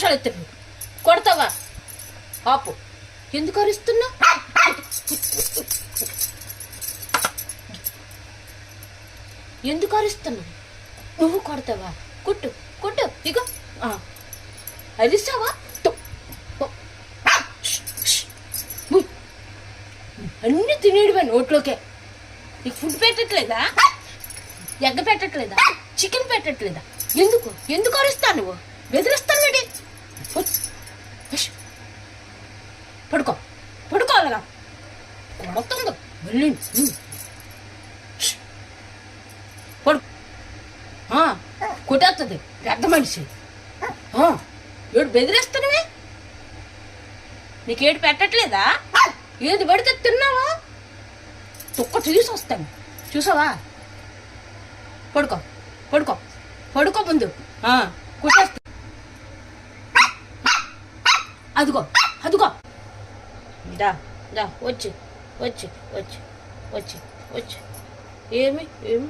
వేషాలు ఎత్తాడు. కొడతావా? ఆపు. ఎందుకు అరుస్తున్నా? ఎందుకు అరుస్తున్నావు? నువ్వు కొడతావా? కొట్టు కొట్టు. ఇగో అరిస్తావా? అన్నీ తినేడువా నోట్లోకే. నీకు ఫుడ్ పెట్టట్లేదా? ఎగ్గ పెట్టట్లేదా? చికెన్ పెట్టట్లేదా? ఎందుకు ఎందుకు అరుస్తా? నువ్వు బెదిరిస్తాను. పడుకో పడుకోవాలగా. కొడుతుందో మళ్ళీ. పడుకో. కొట్టేస్తుంది పెద్ద మనిషి. ఏడు బెదిరేస్తానవే. నీకేడు పెట్టట్లేదా? ఏది పడితే తిన్నావా? తుక్క చూసి వస్తాను. చూసావా? పడుకో పడుకో పడుకో ముందు. కొట్టేస్తా. అదిగో అదిగో. దా దా వచ్చి వచ్చి వచ్చి వచ్చి వచ్చి. ఏమి ఏమి